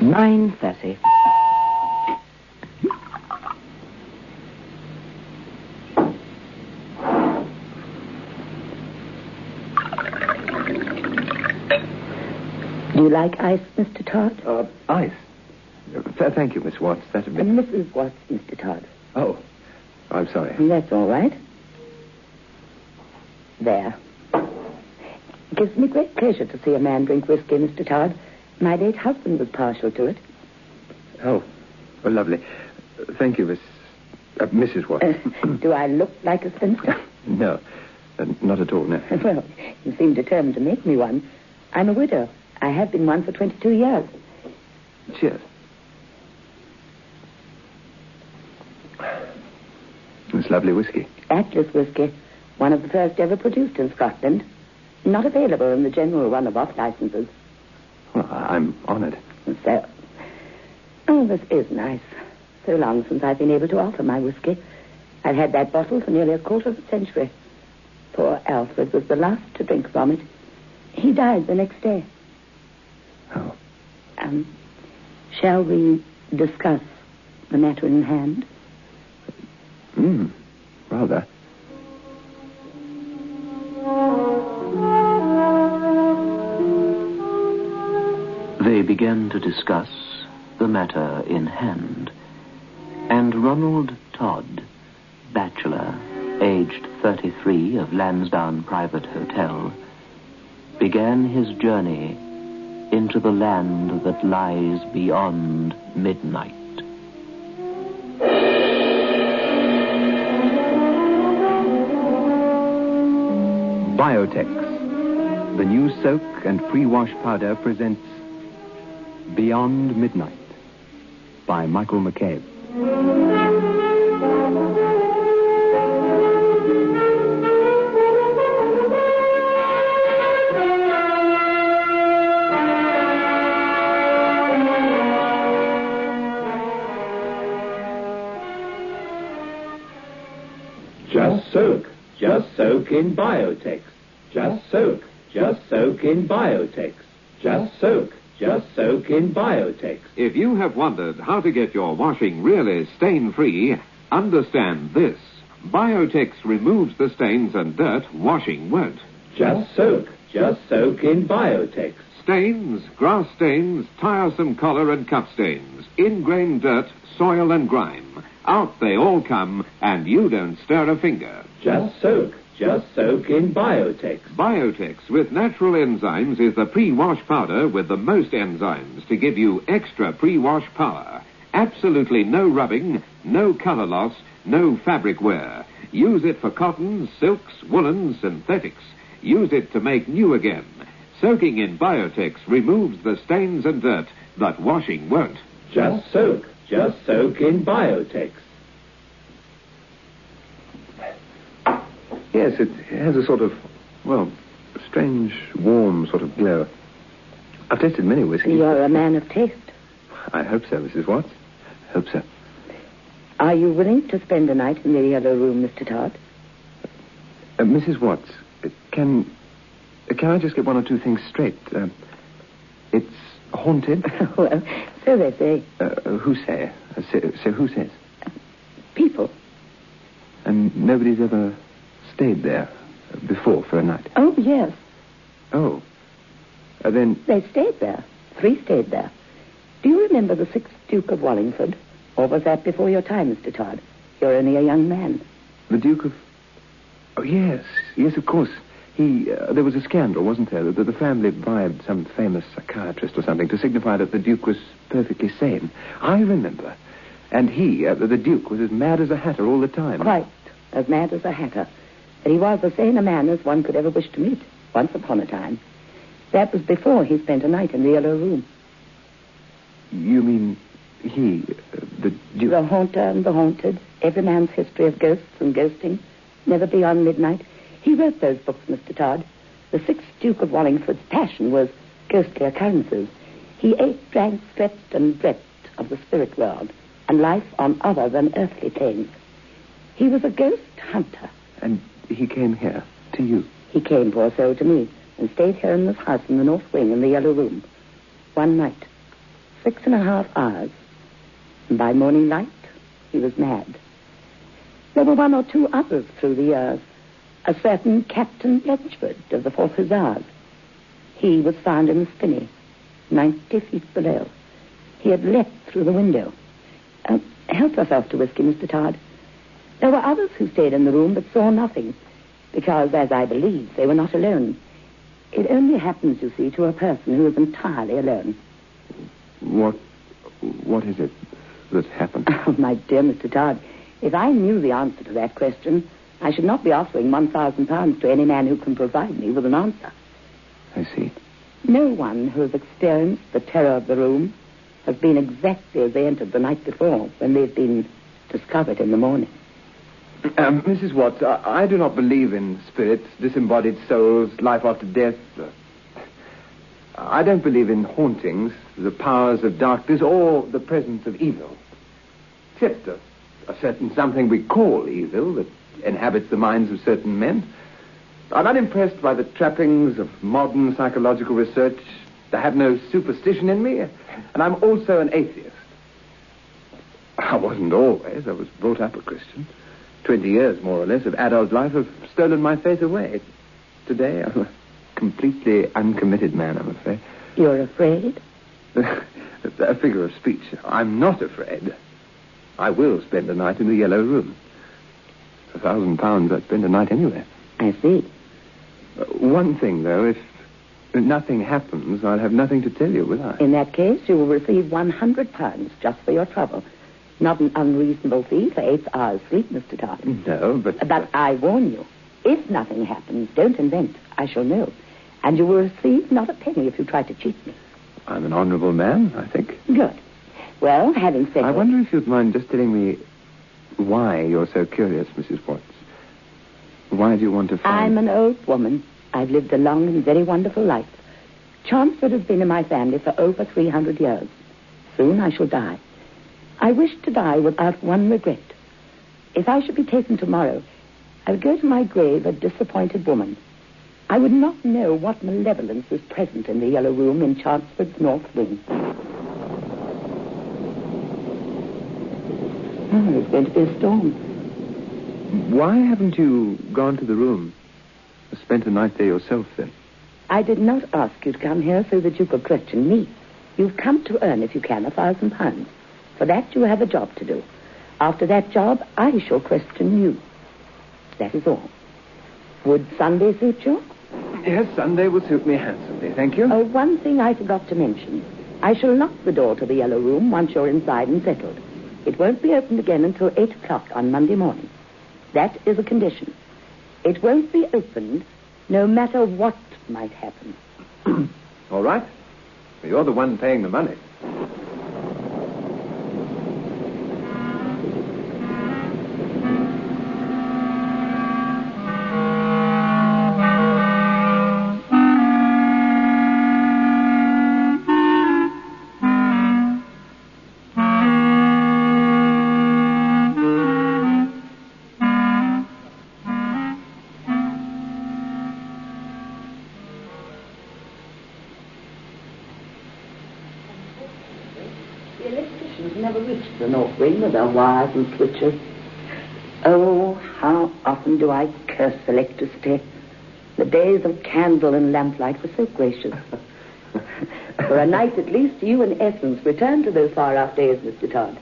9:30. Do you like ice, Mr. Todd? Ice? Thank you, Miss Watts. That'd be... Mrs. Watts, Mr. Todd. Oh, I'm sorry. That's all right. There. It gives me great pleasure to see a man drink whiskey, Mr. Todd. My late husband was partial to it. Oh, well, lovely. Thank you, Mrs. Watts. Do I look like a spinster? No, not at all, no. Well, you seem determined to make me one. I'm a widow. I have been one for 22 years. Cheers. It's lovely whiskey. Atlas whiskey, one of the first ever produced in Scotland. Not available in the general run of off licenses. Well, I'm honored. So, this is nice. So long since I've been able to offer my whiskey. I've had that bottle for nearly a quarter of a century. Poor Alfred was the last to drink from it. He died the next day. Oh. Shall we discuss the matter in hand? Rather. They began to discuss the matter in hand, and Ronald Todd, bachelor, aged 33, of Lansdowne Private Hotel, began his journey into the land that lies beyond midnight. Biotex, the new soak and pre-wash powder, presents Beyond Midnight by Michael McCabe. Just soak in Biotex. Just soak in Biotex. Just soak in Biotex. If you have wondered how to get your washing really stain-free, understand this. Biotex removes the stains and dirt washing won't. Just soak in Biotex. Stains, grass stains, tiresome collar and cup stains, ingrained dirt, soil and grime. Out they all come, and you don't stir a finger. Just soak in Biotex. Biotex with natural enzymes is the pre-wash powder with the most enzymes to give you extra pre-wash power. Absolutely no rubbing, no color loss, no fabric wear. Use it for cottons, silks, woolens, synthetics. Use it to make new again. Soaking in Biotex removes the stains and dirt that washing won't. Just soak in Biotex. Yes, it has a sort of, strange, warm sort of glow. I've tasted many whiskeys. You're a man of taste. I hope so, Mrs. Watts. Hope so. Are you willing to spend a night in the Yellow Room, Mr. Todd? Mrs. Watts, can I just get one or two things straight? It's haunted? Well, so they say. Who say? So who says? People. And nobody's ever stayed there before for a night? Oh, yes. Oh. Then... They stayed there. 3 stayed there. Do you remember the 6th Duke of Wallingford? Or was that before your time, Mr. Todd? You're only a young man. The Duke of... Oh, yes. Yes, of course. There was a scandal, wasn't there? The family bribed some famous psychiatrist or something to signify that the Duke was perfectly sane. I remember. And the Duke, was as mad as a hatter all the time. Quite as mad as a hatter. But he was as sane a man as one could ever wish to meet, once upon a time. That was before he spent a night in the Yellow Room. You mean the Duke? The haunter and the haunted, every man's history of ghosts and ghosting, never beyond midnight. He wrote those books, Mr. Todd. The 6th Duke of Wallingford's passion was ghostly occurrences. He ate, drank, slept, and dreamt of the spirit world and life on other than earthly planes. He was a ghost hunter. And he came here, to you? He came, poor soul, to me, and stayed here in this house in the North Wing in the Yellow Room. One night. 6.5 hours. And by morning light, he was mad. There were 1 or 2 others through the years. A certain Captain Bletchford of the 4th Hussars. He was found in the spinney, 90 feet below. He had leapt through the window. Help yourself to whiskey, Mr. Todd. There were others who stayed in the room but saw nothing, because, as I believe, they were not alone. It only happens, you see, to a person who is entirely alone. What is it that happened? Oh, my dear Mr. Todd, if I knew the answer to that question, I should not be offering £1,000 to any man who can provide me with an answer. I see. No one who has experienced the terror of the room has been exactly as they entered the night before, when they've been discovered in the morning. Mrs. Watts, I do not believe in spirits, disembodied souls, life after death. I don't believe in hauntings, the powers of darkness, or the presence of evil. Except a certain something we call evil that inhabits the minds of certain men. I'm not impressed by the trappings of modern psychological research. I have no superstition in me, and I'm also an atheist. I wasn't always. I was brought up a Christian. 20 years, more or less, of adult life have stolen my faith away. Today, I'm a completely uncommitted man, I'm afraid. You're afraid? A figure of speech. I'm not afraid. I will spend a night in the Yellow Room. For £1,000, I'd spend a night anywhere. I see. One thing, though, if nothing happens, I'll have nothing to tell you, will I? In that case, you will receive £100 just for your trouble. Not an unreasonable fee for 8 hours' sleep, Mr. Todd. No, but... But I warn you, if nothing happens, don't invent. I shall know. And you will receive not a penny if you try to cheat me. I'm an honourable man, I think. Good. Well, having said I wonder if you'd mind just telling me why you're so curious, Mrs. Watts. Why do you want to find... I'm an old woman. I've lived a long and very wonderful life. Chancellor has been in my family for over 300 years. Soon I shall die. I wish to die without one regret. If I should be taken tomorrow, I would go to my grave a disappointed woman. I would not know what malevolence was present in the Yellow Room in Chancellor's North Wing. Oh, there's going to be a storm. Why haven't you gone to the room? Spent a night there yourself, then? I did not ask you to come here so that you could question me. You've come to earn, if you can, £1,000. For that, you have a job to do. After that job, I shall question you. That is all. Would Sunday suit you? Yes, Sunday will suit me handsomely, thank you. Oh, one thing I forgot to mention. I shall lock the door to the Yellow Room once you're inside and settled. It won't be opened again until 8 o'clock on Monday morning. That is a condition. It won't be opened no matter what might happen. All right. You're the one paying the money. The electricians never reached the North Wing with their wires and switches. Oh, how often do I curse electricity. The days of candle and lamplight were so gracious. For a night at least, you in essence return to those far-off days, Mr. Todd.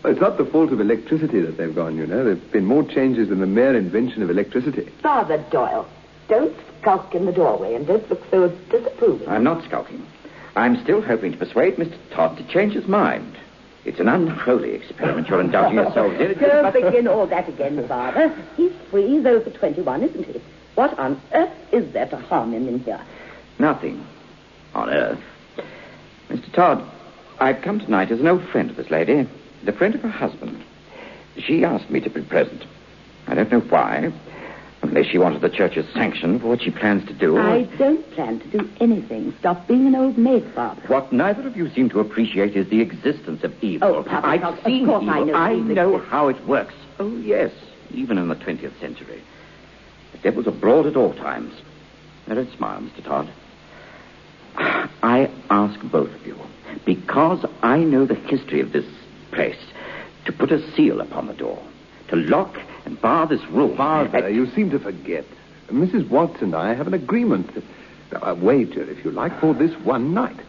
Well, it's not the fault of electricity that they've gone, you know. There have been more changes than the mere invention of electricity. Father Doyle, don't skulk in the doorway and don't look so disapproving. I'm not skulking. I'm still hoping to persuade Mr. Todd to change his mind. It's an unholy experiment you're indulging yourselves in. Don't begin all that again, Father. He's free, though for 21, isn't he? What on earth is there to harm him in here? Nothing on earth. Mr. Todd, I've come tonight as an old friend of this lady, the friend of her husband. She asked me to be present. I don't know why, unless she wanted the church's sanction for what she plans to do. I don't plan to do anything. Stop being an old maid, Father. What neither of you seem to appreciate is the existence of evil. Oh, Papa, I've of seen course evil. I know evil how it works. Oh, yes, even in the 20th century. The devil's abroad at all times. Now, don't smile, Mr. Todd. I ask both of you, because I know the history of this place, to put a seal upon the door, to lock and bar this room. Father, you seem to forget. Mrs. Watts and I have an agreement, a wager, if you like, for this one night.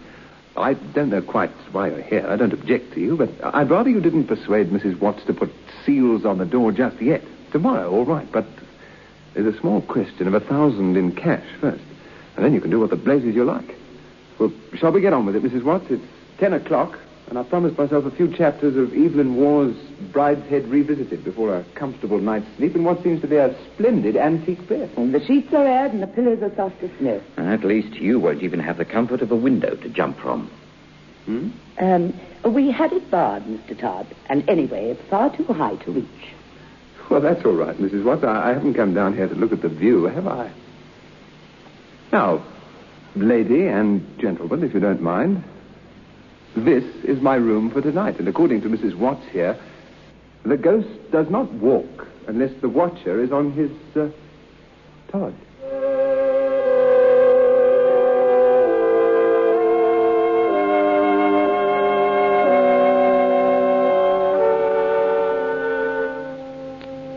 I don't know quite why you're here. I don't object to you, but I'd rather you didn't persuade Mrs. Watts to put seals on the door just yet. Tomorrow, all right, but there's a small question of 1,000 in cash first, and then you can do what the blazes you like. Well, shall we get on with it, Mrs. Watts? It's 10 o'clock, and I've promised myself a few chapters of Evelyn Waugh's Brideshead Revisited before a comfortable night's sleep in what seems to be a splendid antique bed. And the sheets are aired and the pillows are soft as snow. At least you won't even have the comfort of a window to jump from. We had it barred, Mr. Todd, and anyway, it's far too high to reach. Well, that's all right, Mrs. Watts. I haven't come down here to look at the view, have I? Now, lady and gentlemen, if you don't mind, this is my room for tonight, and according to Mrs. Watts here, the ghost does not walk unless the watcher is on his, Todd.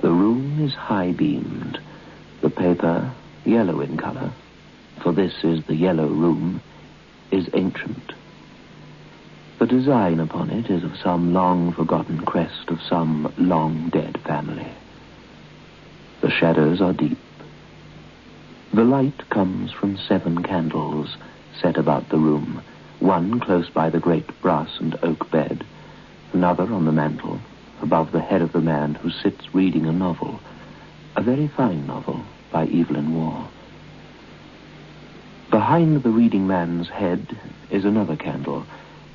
The room is high-beamed, the paper yellow in color, for this is the yellow room, is ancient. The design upon it is of some long-forgotten crest of some long-dead family. The shadows are deep. The light comes from 7 candles set about the room, one close by the great brass and oak bed, another on the mantel, above the head of the man who sits reading a novel, a very fine novel by Evelyn Waugh. Behind the reading man's head is another candle,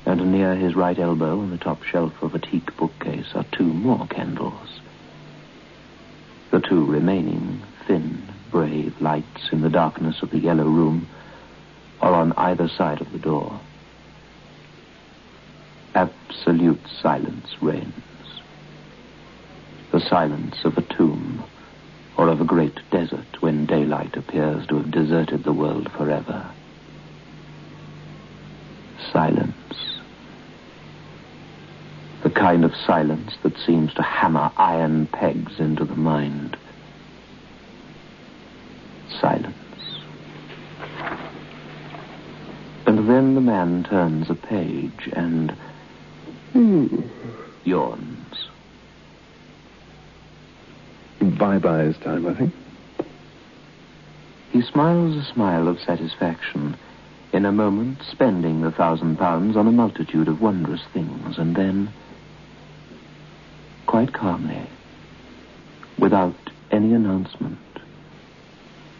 and near his right elbow on the top shelf of a teak bookcase are 2 more candles. The 2 remaining, thin, brave lights in the darkness of the yellow room are on either side of the door. Absolute silence reigns. The silence of a tomb, or of a great desert when daylight appears to have deserted the world forever. Silence. The kind of silence that seems to hammer iron pegs into the mind. Silence. And then the man turns a page and yawns. Bye-bye is time, I think. He smiles a smile of satisfaction, in a moment spending the £1,000 on a multitude of wondrous things, and then, quite calmly, without any announcement,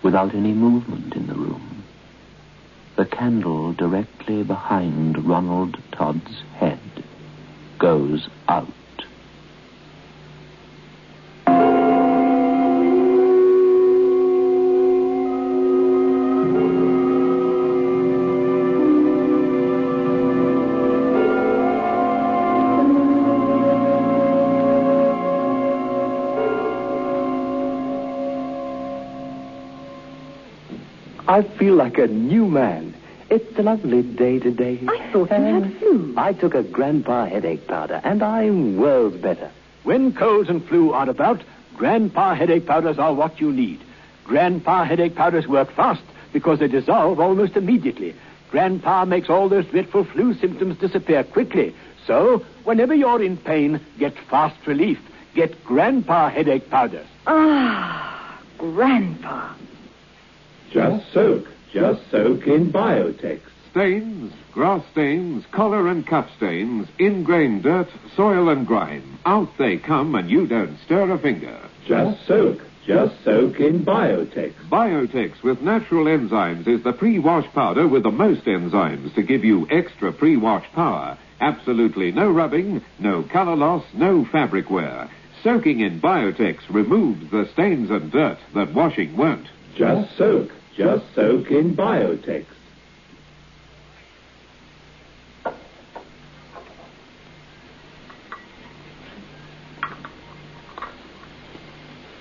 without any movement in the room, the candle directly behind Ronald Todd's head goes out. I feel like a new man. It's a lovely day today. I thought you had flu. I took a Grandpa headache powder, and I'm worlds better. When colds and flu are about, Grandpa headache powders are what you need. Grandpa headache powders work fast because they dissolve almost immediately. Grandpa makes all those dreadful flu symptoms disappear quickly. So, whenever you're in pain, get fast relief. Get Grandpa headache powders. Ah, Grandpa. Just soak in Biotex. Stains, grass stains, collar and cup stains, ingrained dirt, soil and grime. Out they come and you don't stir a finger. Just soak in Biotex. Biotex with natural enzymes is the pre-wash powder with the most enzymes to give you extra pre-wash power. Absolutely no rubbing, no color loss, no fabric wear. Soaking in Biotex removes the stains and dirt that washing won't. Just soak in Biotex.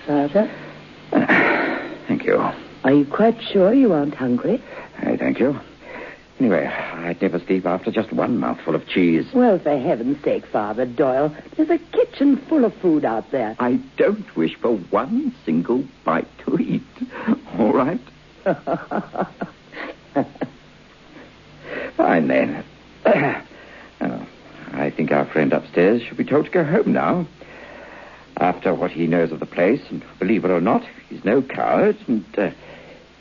Father? Thank you. Are you quite sure you aren't hungry? Thank you. Anyway, I'd never sleep after just one mouthful of cheese. Well, for heaven's sake, Father Doyle, there's a kitchen full of food out there. I don't wish for one single bite to eat. All right? Fine, then. Oh, I think our friend upstairs should be told to go home now. After what he knows of the place, and believe it or not, he's no coward, and,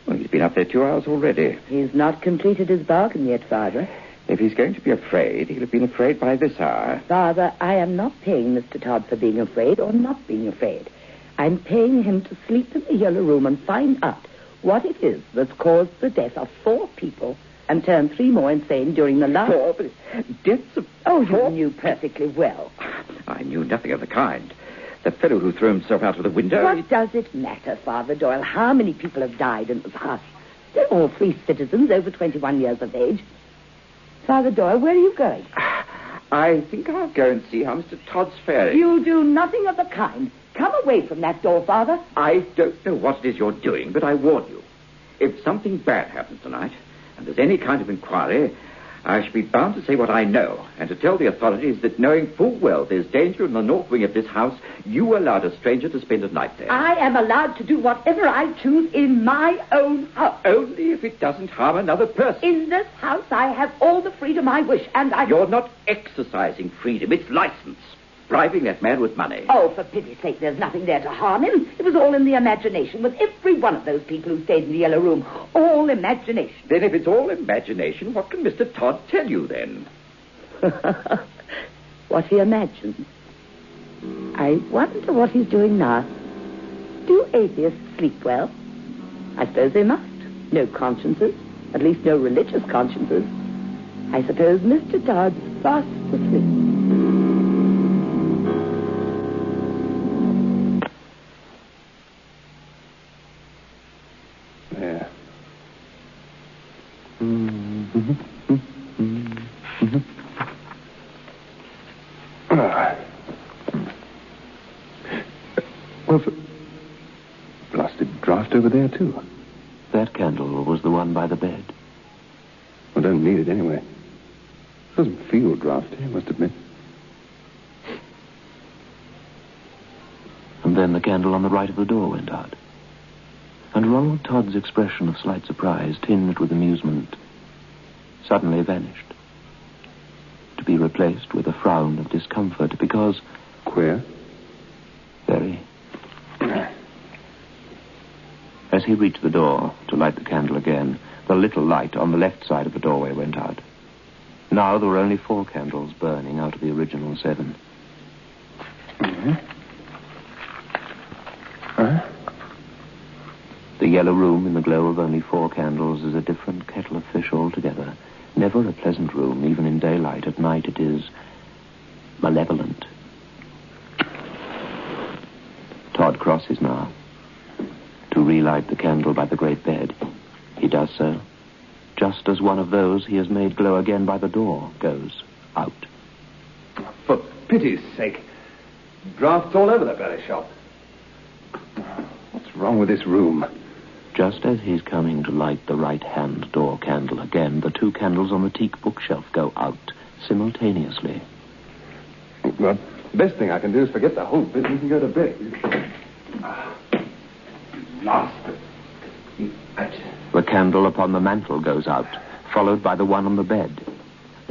well, he's been up there 2 hours already. He's not completed his bargain yet, Father. If he's going to be afraid, he'll have been afraid by this hour. Father, I am not paying Mr. Todd for being afraid or not being afraid. I'm paying him to sleep in the yellow room and find out what it is that's caused the death of 4 people and turned 3 more insane during the last... 4 deaths of... Oh, you knew perfectly well. I knew nothing of the kind. The fellow who threw himself out of the window... What does it matter, Father Doyle, how many people have died in this house? They're all free citizens over 21 years of age. Father Doyle, where are you going? I think I'll go and see how Mr. Todd's faring. You'll do nothing of the kind. Come away from that door, Father. I don't know what it is you're doing, but I warn you. If something bad happens tonight, and there's any kind of inquiry, I shall be bound to say what I know, and to tell the authorities that knowing full well there's danger in the north wing of this house, you allowed a stranger to spend a night there. I am allowed to do whatever I choose in my own house. Only if it doesn't harm another person. In this house, I have all the freedom I wish, and I... You're not exercising freedom, it's license. Bribing that man with money. Oh, for pity's sake, there's nothing there to harm him. It was all in the imagination, with every one of those people who stayed in the yellow room. All imagination. Then if it's all imagination, what can Mr. Todd tell you then? What he imagines. I wonder what he's doing now. Do atheists sleep well? I suppose they must. No consciences. At least no religious consciences. I suppose Mr. Todd's fast asleep. Well, blasted draft over there, too. That candle was the one by the bed. I don't need it anyway. Doesn't feel drafty, I must admit. And then the candle on the right of the door went out. And Ronald Todd's expression of slight surprise, tinged with amusement, suddenly vanished, to be replaced with a frown of discomfort because... Queer? Very. As he reached the door to light the candle again, the little light on the left side of the doorway went out. Now there were only 4 candles burning out of the original 7. Mm-hmm. Huh? The yellow room in the glow of only 4 candles is a different kettle of fish altogether. Never a pleasant room, even in daylight. At night it is malevolent. Todd crosses now to relight the candle by the great bed. He does so, just as one of those he has made glow again by the door goes out. For pity's sake. Drafts all over the very shop. What's wrong with this room? Just as he's coming to light the right-hand door candle again, the 2 candles on the teak bookshelf go out simultaneously. Well, best thing I can do is forget the whole business and go to bed. Lost. The candle upon the mantel goes out, followed by the one on the bed,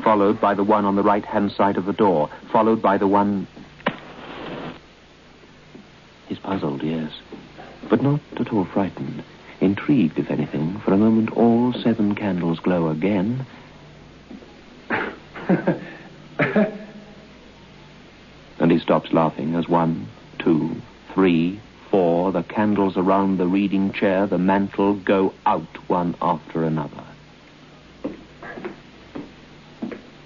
followed by the one on the right-hand side of the door, followed by the one... He's puzzled, yes, but not at all frightened. Intrigued, if anything. For a moment, all 7 candles glow again. And he stops laughing as 1, 2, 3, 4, the candles around the reading chair, the mantel, go out one after another.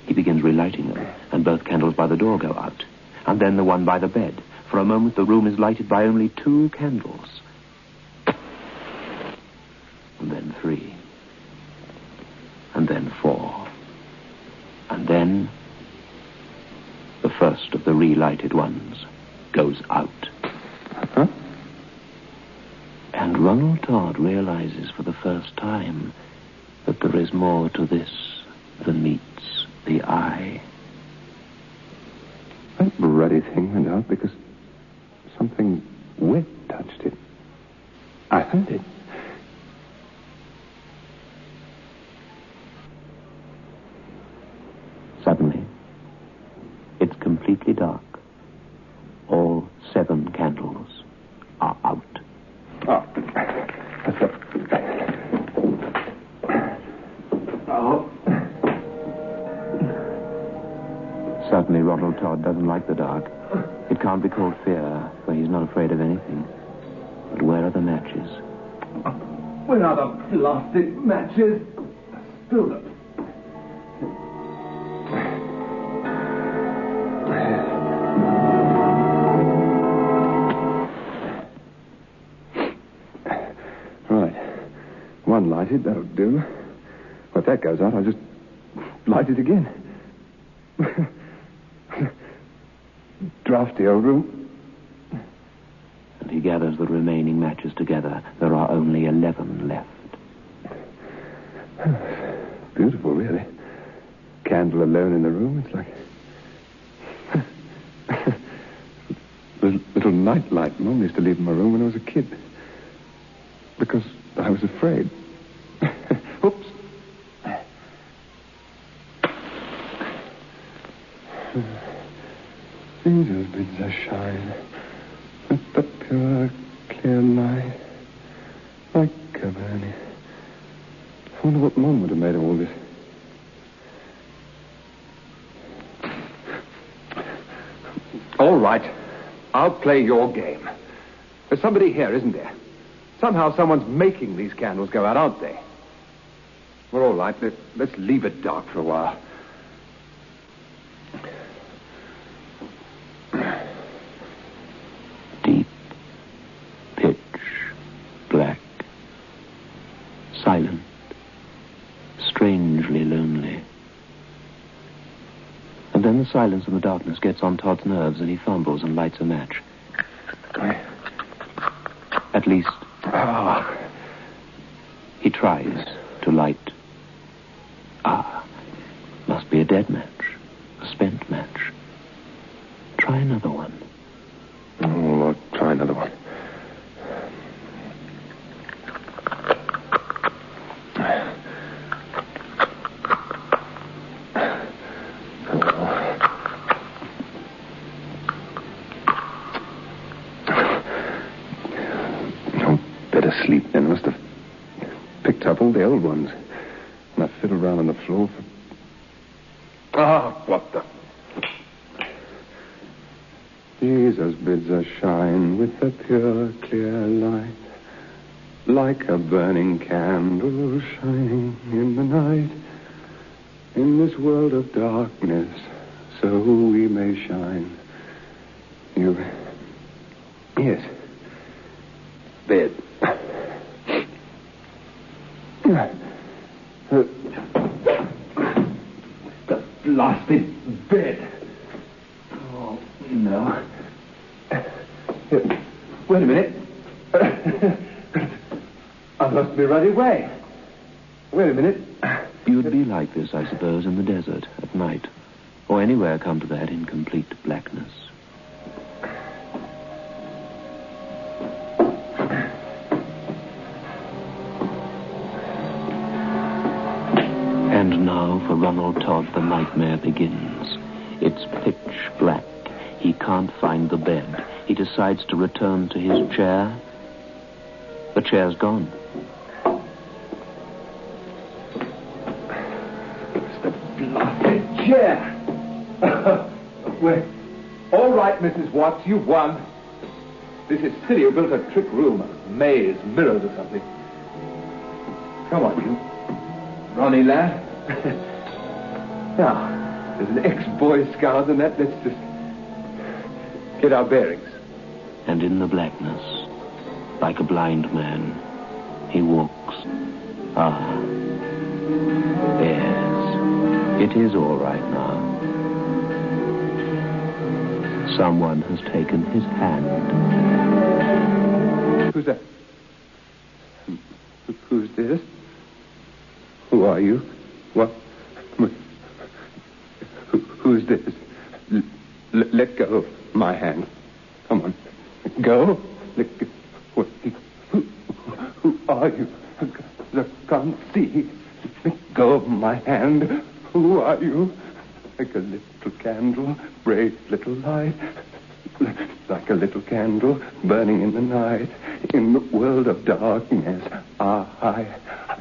He begins relighting them, and both candles by the door go out. And then the one by the bed. For a moment, the room is lighted by only 2 candles. And then 3. And then 4. And then the first of the relighted ones goes out. Huh? And Ronald Todd realizes for the first time that there is more to this than meets the eye. That ruddy thing went out because something wet touched it. I heard it. Suddenly, it's completely dark. All 7 candles are out. Oh. Let's go. Oh. Suddenly, Ronald Todd doesn't like the dark. It can't be called fear, for he's not afraid of anything. But where are the matches? Where are the plastic matches? Spill them. Right. One lighted, that'll do. If that goes out, I'll just light it again. Drafty old room. And he gathers the remaining matches together. There are only 11 left. Beautiful, really. Candle alone in the room. It's like little nightlight Mom used to leave in my room when I was a kid. Because I was afraid. Oops. Jesus bids us shine with the pure, clear light, like a burning. I wonder what Mom would have made of all this. All right. I'll play your game. There's somebody here, isn't there? Somehow someone's making these candles go out, aren't they? Well, all right. Let's leave it dark for a while. Deep, pitch, black, silent, strangely lonely. And then the silence and the darkness gets on Todd's nerves, and he fumbles and lights a match. At least, he tries to light. Must be a dead match, a spent match. Try another one. Oh, I'll try another one. Sleep then. Must have picked up all the old ones. And I fiddled around on the floor for... what the... Jesus bids us shine with the pure, clear light, like a burning candle shining in the night. In this world of darkness, so we may shine. You... Yes. Bed. The blasted bed. Oh, no. Wait a minute. I've lost my ruddy way. Wait a minute. You'd be like this, I suppose, in the desert, at night. Or anywhere come to that in complete blackness. And now, for Ronald Todd, the nightmare begins. It's pitch black. He can't find the bed. He decides to return to his chair. The chair's gone. It's the blasted chair. Well, all right, Mrs. Watts, you've won. This is silly. You built a trick room, a maze, mirrors or something. Come on, you. Ronnie, lad. Now, there's an ex-Boy Scout and that. Let's just get our bearings. And in the blackness, like a blind man, he walks. Yes, it is all right now. Someone has taken his hand. Who's that? Who's this? Who are you? What? Who's this? Let go of my hand. Come on. Go. Let go. Who are you? I can't see. Let go of my hand. Who are you? Like a little candle, brave little light. Like a little candle burning in the night. In the world of darkness, I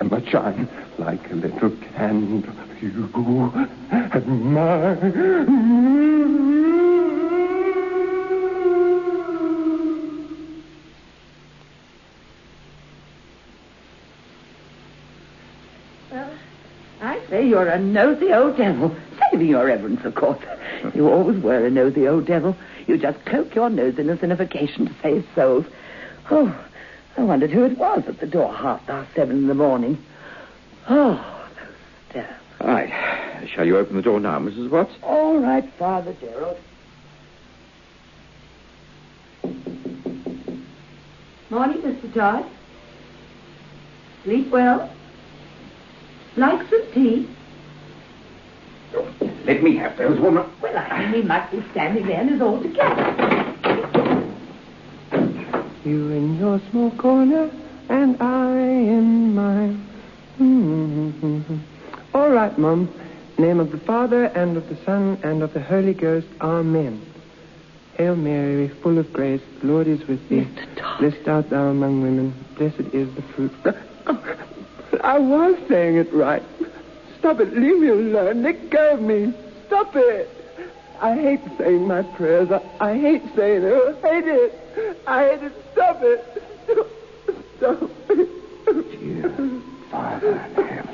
must shine like a little candle. You admire. Well, I say you're a nosy old devil. Saving your reverence, of course. You always were a nosy old devil. You just cloak your nosiness in a vacation to save souls. Oh, I wondered who it was at the door 7:30 in the morning. Oh, those stairs. All right. Shall you open the door now, Mrs. Watts? All right, Father Gerald. Morning, Mr. Todd. Sleep well? Like some tea? Let me have those, woman. Well, I mean, he might be standing there in his all together. You in your small corner, and I in mine. All right, Mum. Name of the Father, and of the Son, and of the Holy Ghost. Amen. Hail Mary, full of grace, the Lord is with thee. Mr. Todd. Blessed art thou among women. Blessed is the fruit. I was saying it right. Stop it. Leave me alone. Let go of me. Stop it. I hate saying my prayers. I hate saying it. I hate it. I hate it. Stop it. Stop it. Dear Father in heaven.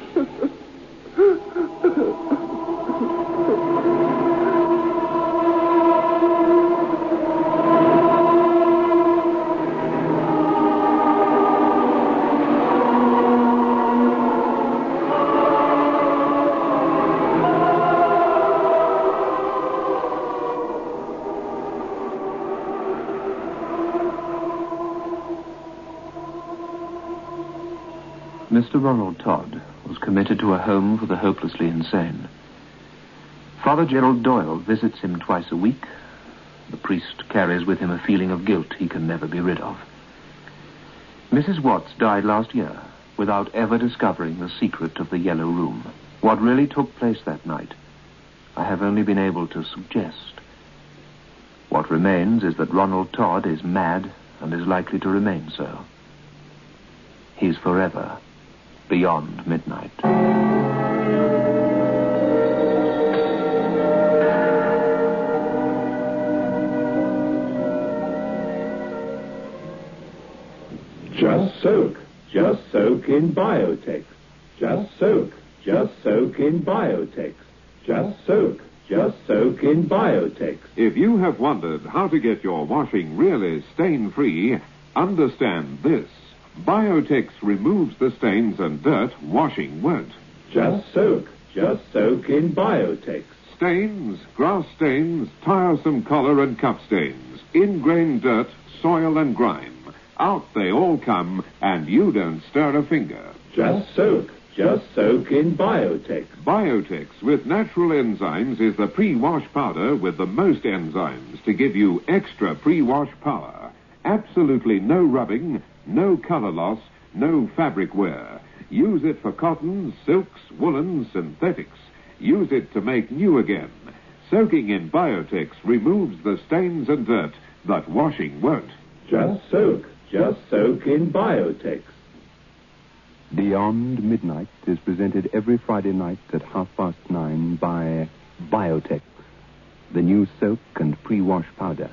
Mr. Ronald Todd was committed to a home for the hopelessly insane. Father Gerald Doyle visits him twice a week. The priest carries with him a feeling of guilt he can never be rid of. Mrs. Watts died last year without ever discovering the secret of the Yellow Room. What really took place that night, I have only been able to suggest. What remains is that Ronald Todd is mad and is likely to remain so. He's forever beyond midnight. Just soak. Just soak in Biotex. Just soak. Just soak in Biotex. Just soak. Just soak in Biotex. If you have wondered how to get your washing really stain-free, understand this. Biotex removes the stains and dirt washing won't. Just soak. Just soak in Biotex. Stains, grass stains, tiresome collar and cup stains, ingrained dirt, soil and grime. Out they all come, and you don't stir a finger. Just soak. Just soak in Biotex. Biotex with natural enzymes is the pre-wash powder with the most enzymes to give you extra pre-wash power. Absolutely no rubbing, no color loss, no fabric wear. Use it for cottons, silks, woolens, synthetics. Use it to make new again. Soaking in Biotex removes the stains and dirt that washing won't. Just soak. Just soak in Biotex. Beyond Midnight is presented every Friday night at 9:30 by Biotex, the new soak and pre-wash powder.